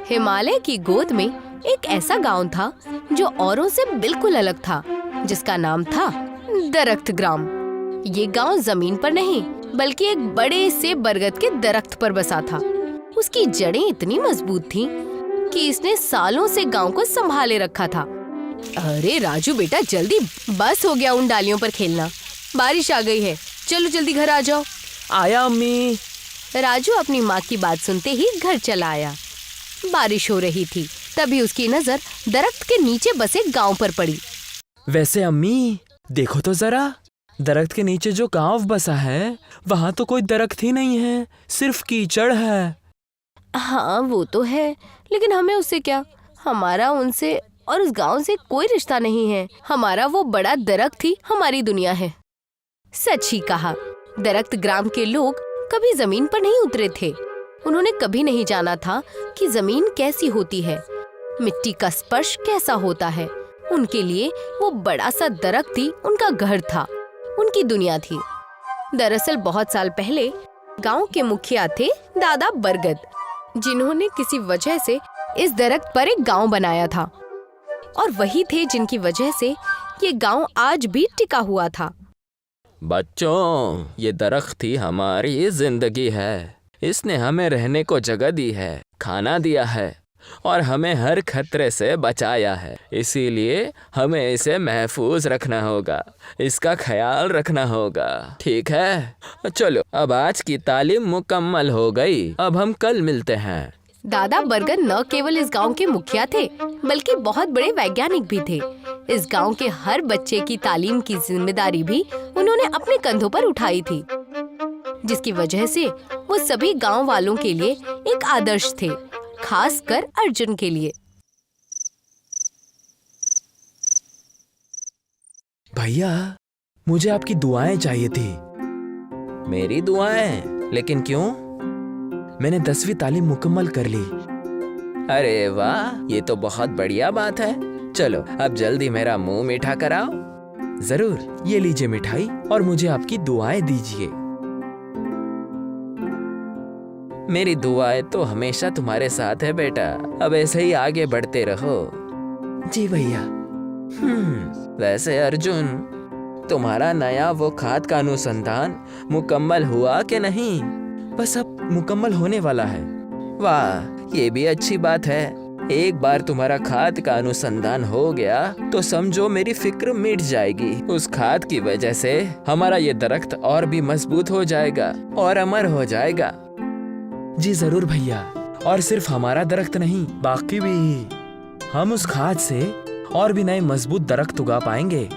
हिमालय की गोद में एक ऐसा गांव था जो औरों से बिल्कुल अलग था, जिसका नाम था दरख्त ग्राम। ये गांव जमीन पर नहीं बल्कि एक बड़े से बरगद के दरख्त पर बसा था। उसकी जड़ें इतनी मजबूत थीं कि इसने सालों से गांव को संभाले रखा था। अरे राजू बेटा, जल्दी, बस हो गया उन डालियों पर खेलना। बारिश आ गई है, चलो जल्दी घर आ जाओ। आया अम्मी। राजू अपनी माँ की बात सुनते ही घर चला आया। बारिश हो रही थी, तभी उसकी नजर दरख्त के नीचे बसे गांव पर पड़ी। वैसे अम्मी देखो तो जरा, दरख्त के नीचे जो गांव बसा है वहाँ तो कोई दरख्त ही नहीं है, सिर्फ कीचड़ है। हाँ वो तो है, लेकिन हमें उससे क्या? हमारा उनसे और उस गांव से कोई रिश्ता नहीं है। हमारा वो बड़ा दरख्त ही हमारी दुनिया है। सच ही कहा। दरख्त ग्राम के लोग कभी जमीन पर नहीं उतरे थे। उन्होंने कभी नहीं जाना था कि जमीन कैसी होती है, मिट्टी का स्पर्श कैसा होता है। उनके लिए वो बड़ा सा दरख्त ही उनका घर था, उनकी दुनिया थी। दरअसल बहुत साल पहले गांव के मुखिया थे दादा बरगद, जिन्होंने किसी वजह से इस दरख्त पर एक गांव बनाया था, और वही थे जिनकी वजह से ये गांव आज भी टिका हुआ था। बच्चों, ये दरख्त ही हमारी जिंदगी है। इसने हमें रहने को जगह दी है, खाना दिया है और हमें हर खतरे से बचाया है। इसीलिए हमें इसे महफूज रखना होगा, इसका ख्याल रखना होगा, ठीक है? चलो, अब आज की तालीम मुकम्मल हो गई, अब हम कल मिलते हैं। दादा बरगद न केवल इस गांव के मुखिया थे बल्कि बहुत बड़े वैज्ञानिक भी थे। इस गांव के हर बच्चे की तालीम की जिम्मेदारी भी उन्होंने अपने कंधों पर उठाई थी, जिसकी वजह से वो सभी गांव वालों के लिए एक आदर्श थे, खासकर अर्जुन के लिए। भैया, मुझे आपकी दुआएं चाहिए थी। मेरी दुआएं? लेकिन क्यों? मैंने 10वीं तालीम मुकम्मल कर ली। अरे वाह, ये तो बहुत बढ़िया बात है। चलो अब जल्दी मेरा मुंह मीठा कराओ। जरूर, ये लीजिए मिठाई और मुझे आपकी दुआएं दीजिए। मेरी दुआएं तो हमेशा तुम्हारे साथ है बेटा, अब ऐसे ही आगे बढ़ते रहो। जी भैया। वैसे अर्जुन, तुम्हारा नया वो खाद का अनुसंधान मुकम्मल हुआ कि नहीं? बस अब मुकम्मल होने वाला है। वाह, ये भी अच्छी बात है। एक बार तुम्हारा खाद का अनुसंधान हो गया तो समझो मेरी फिक्र मिट जाएगी। उस खाद की वजह से हमारा ये दरख्त और भी मजबूत हो जाएगा और अमर हो जाएगा। जी जरूर भैया, और सिर्फ हमारा दरख्त नहीं, बाकी भी। हम उस खाद से और भी नए मजबूत दरख्त उगा पाएंगे।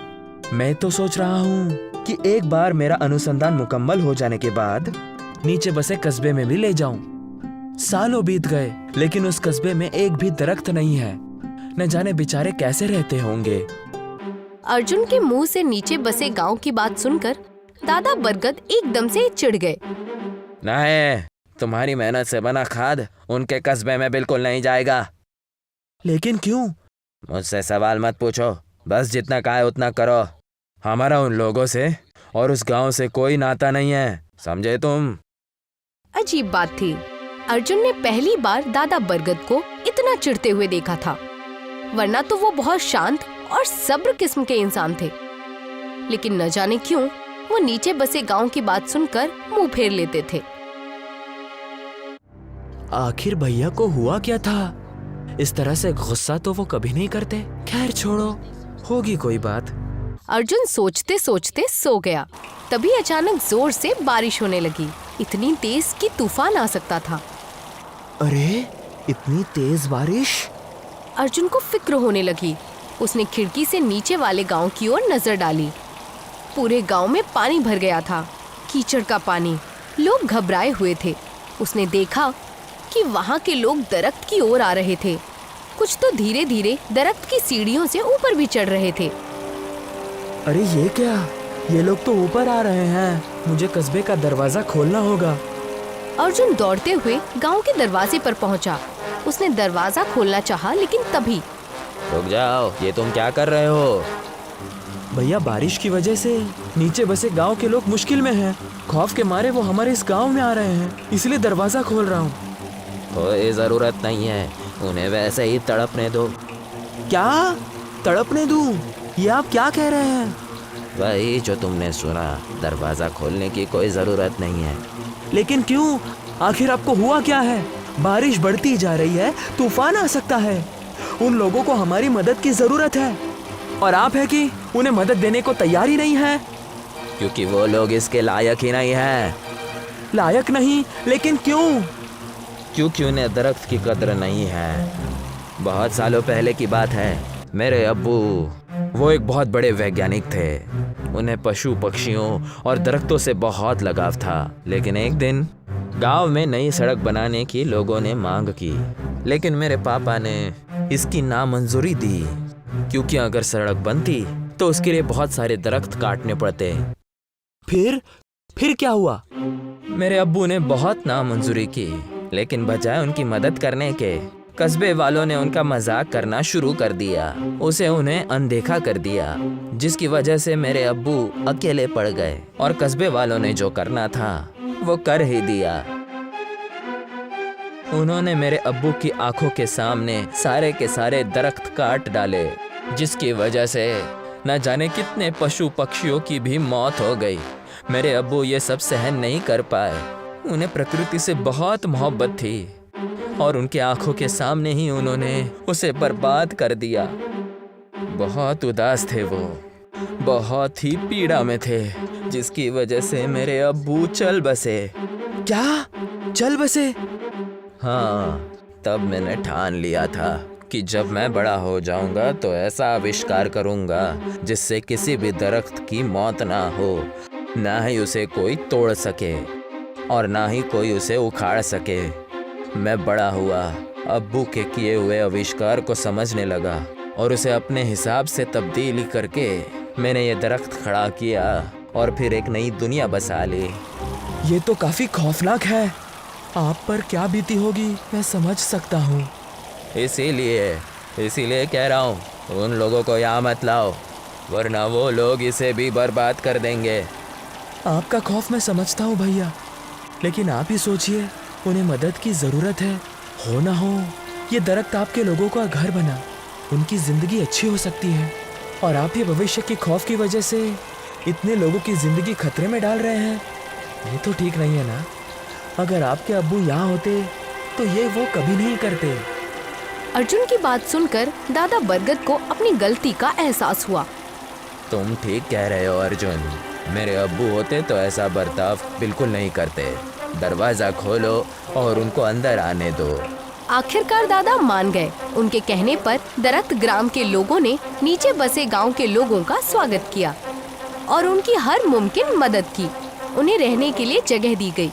मैं तो सोच रहा हूँ कि एक बार मेरा अनुसंधान मुकम्मल हो जाने के बाद नीचे बसे कस्बे में भी ले जाऊं। सालों बीत गए लेकिन उस कस्बे में एक भी दरख्त नहीं है। न जाने बेचारे कैसे रहते होंगे। अर्जुन के मुंह से नीचे बसे गांव की बात सुनकर दादा बरगद एकदम से चिढ़ गए। नहीं, तुम्हारी मेहनत से बना खाद उनके कस्बे में बिल्कुल नहीं जाएगा। लेकिन क्यों? मुझसे सवाल मत पूछो, बस जितना कहा है उतना करो। हमारा उन लोगों से और उस गांव से कोई नाता नहीं है, समझे तुम? अजीब बात थी। अर्जुन ने पहली बार दादा बरगद को इतना चिढ़ते हुए देखा था, वरना तो वो बहुत शांत और सब्र किस्म के इंसान थे। लेकिन न जाने क्यों वो नीचे बसे गांव की बात सुनकर मुंह फेर लेते थे। आखिर भैया को हुआ क्या था? इस तरह से गुस्सा तो वो कभी नहीं करते। खैर छोड़ो, होगी कोई बात। अर्जुन सोचते सोचते सो गया। तभी अचानक जोर से बारिश होने लगी, इतनी तेज कि तूफान आ सकता था। अरे, इतनी तेज बारिश! अर्जुन को फिक्र होने लगी। उसने खिड़की से नीचे वाले गांव की ओर नजर डाली। पूरे गांव में पानी भर गया था, कीचड़ का पानी। लोग घबराए हुए थे। उसने देखा कि वहां के लोग दरख्त की ओर आ रहे थे। कुछ तो धीरे धीरे दरख्त की सीढ़ियों से ऊपर भी चढ़ रहे थे। अरे ये क्या? ये लोग तो ऊपर आ रहे हैं। मुझे कस्बे का दरवाजा खोलना होगा। अर्जुन दौड़ते हुए गांव के दरवाजे पर पहुंचा। उसने दरवाजा खोलना चाहा, लेकिन तभी रुक जाओ, ये तुम क्या कर रहे हो? भैया, बारिश की वजह से नीचे बसे गांव के लोग मुश्किल में हैं। खौफ के मारे वो हमारे इस गांव में आ रहे हैं, इसलिए दरवाजा खोल रहा हूँ। कोई जरूरत नहीं है, उन्हें वैसे ही तड़पने दो। क्या तड़पने दूं? ये आप क्या कह रहे हैं? वही जो तुमने सुना, दरवाजा खोलने की कोई जरूरत नहीं है। लेकिन क्यों? आखिर आपको हुआ क्या है? बारिश बढ़ती जा रही है, तूफान आ सकता है। उन लोगों को हमारी मदद की जरूरत है और आप है कि उन्हें मदद देने को तैयार ही नहीं है। क्योंकि वो लोग इसके लायक ही नहीं हैं। लायक नहीं? लेकिन क्यों? क्योंकि उन्हें दरख्त की कद्र नहीं है। बहुत सालों पहले की बात है, मेरे अब्बू, वो एक बहुत बड़े वैज्ञानिक थे। उन्हें पशु पक्षियों और दरख्तों से बहुत लगाव था। लेकिन एक दिन गांव में नई सड़क बनाने की लोगों ने मांग की, लेकिन मेरे पापा ने इसकी नामंजूरी दी, क्योंकि अगर सड़क बनती तो उसके लिए बहुत सारे दरख्त काटने पड़ते। फिर क्या हुआ? मेरे अब्बू ने बहुत नामंजूरी की, लेकिन बजाय उनकी मदद करने के, कस्बे वालों ने उनका मजाक करना शुरू कर दिया। उसे उन्हें अनदेखा कर दिया, जिसकी वजह से मेरे अब्बू अकेले पड़ गए और कस्बे वालों ने जो करना था वो कर ही दिया। उन्होंने मेरे अब्बू की आंखों के सामने सारे के सारे दरख्त काट डाले, जिसकी वजह से न जाने कितने पशु पक्षियों की भी मौत हो गई। मेरे अब्बू ये सब सहन नहीं कर पाए। उन्हें प्रकृति से बहुत मोहब्बत थी और उनके आंखों के सामने ही उन्होंने उसे बर्बाद कर दिया। बहुत उदास थे वो, बहुत ही पीड़ा में थे, जिसकी वजह से मेरे अब्बू चल बसे। क्या? चल बसे? हाँ, तब मैंने ठान लिया था कि जब मैं बड़ा हो जाऊंगा तो ऐसा आविष्कार करूंगा जिससे किसी भी दरख्त की मौत ना हो, ना ही उसे कोई तोड़ सके और ना ही कोई उसे उखाड़ सके। मैं बड़ा हुआ, अब्बू के किए हुए आविष्कार को समझने लगा और उसे अपने हिसाब से तब्दीली करके मैंने ये दरख्त खड़ा किया और फिर एक नई दुनिया बसा ली। ये तो काफी खौफनाक है। आप पर क्या बीती होगी मैं समझ सकता हूँ। इसीलिए कह रहा हूँ, उन लोगों को यहाँ मत लाओ, वरना वो लोग इसे भी बर्बाद कर देंगे। आपका खौफ मैं समझता हूँ भैया, लेकिन आप ही सोचिए, उन्हें मदद की ज़रूरत है। हो ना हो ये दरख्त आपके लोगों का घर बना, उनकी ज़िंदगी अच्छी हो सकती है और आप ये भविष्य के खौफ की वजह से इतने लोगों की ज़िंदगी खतरे में डाल रहे हैं। ये तो ठीक नहीं है ना। अगर आपके अब्बू यहाँ होते तो ये वो कभी नहीं करते। अर्जुन की बात सुनकर दादा बरगद को अपनी गलती का एहसास हुआ। तुम ठीक कह रहे हो अर्जुन, मेरे अब्बू होते तो ऐसा बर्ताव बिल्कुल नहीं करते। दरवाजा खोलो और उनको अंदर आने दो। आखिरकार दादा मान गए। उनके कहने पर दरख्त ग्राम के लोगों ने नीचे बसे गांव के लोगों का स्वागत किया और उनकी हर मुमकिन मदद की। उन्हें रहने के लिए जगह दी गई।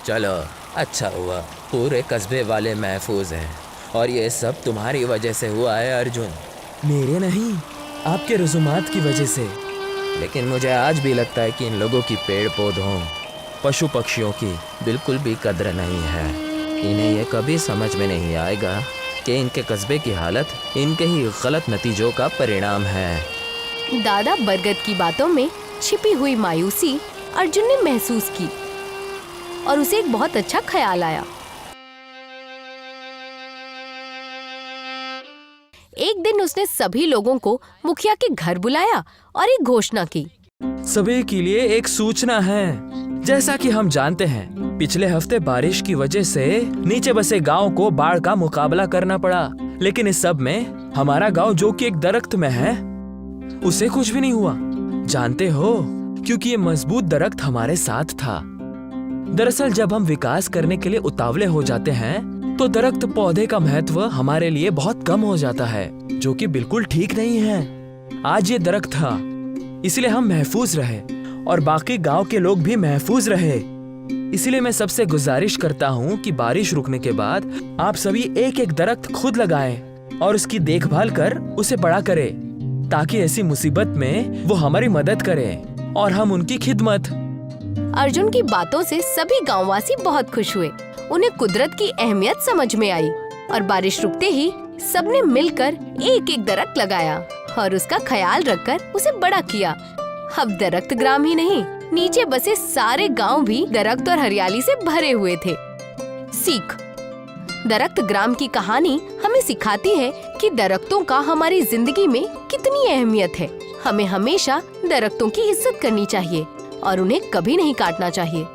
चलो, अच्छा हुआ, पूरे कस्बे वाले महफूज हैं और ये सब तुम्हारी वजह से हुआ है अर्जुन। मेरे नहीं, आपके रसूमात की वजह से। लेकिन मुझे आज भी लगता है कि इन लोगों की पेड़ पौधों, पशु पक्षियों की बिल्कुल भी कद्र नहीं है। इन्हें यह कभी समझ में नहीं आएगा कि इनके कस्बे की हालत इनके ही गलत नतीजों का परिणाम है। दादा बरगद की बातों में छिपी हुई मायूसी अर्जुन ने महसूस की और उसे एक बहुत अच्छा ख्याल आया। एक दिन उसने सभी लोगों को मुखिया के घर बुलाया और एक घोषणा की। सभी के लिए एक सूचना है। जैसा कि हम जानते हैं, पिछले हफ्ते बारिश की वजह से नीचे बसे गांव को बाढ़ का मुकाबला करना पड़ा, लेकिन इस सब में हमारा गांव जो कि एक दरख्त में है, उसे कुछ भी नहीं हुआ। जानते हो, क्योंकि ये मजबूत दरख्त हमारे साथ था। दरअसल जब हम विकास करने के लिए उतावले हो जाते हैं तो दरख्त पौधे का महत्व हमारे लिए बहुत कम हो जाता है, जो कि बिल्कुल ठीक नहीं है। आज ये दरख्त था, इसलिए हम महफूज रहे और बाकी गांव के लोग भी महफूज रहे। इसलिए मैं सबसे गुजारिश करता हूँ कि बारिश रुकने के बाद आप सभी एक एक दरख्त खुद लगाएं और उसकी देखभाल कर उसे बड़ा करें, ताकि ऐसी मुसीबत में वो हमारी मदद करें और हम उनकी खिदमत। अर्जुन की बातों से सभी गांववासी बहुत खुश हुए। उन्हें कुदरत की अहमियत समझ में आई और बारिश रुकते ही सबने मिलकर एक एक दरख्त लगाया और उसका ख्याल रखकर उसे बड़ा किया। अब दरख्त ग्राम ही नहीं, नीचे बसे सारे गांव भी दरख्त और हरियाली से भरे हुए थे। सीख: दरख्त ग्राम की कहानी हमें सिखाती है कि दरख्तों का हमारी जिंदगी में कितनी अहमियत है। हमें हमेशा दरख्तों की इज्जत करनी चाहिए और उन्हें कभी नहीं काटना चाहिए।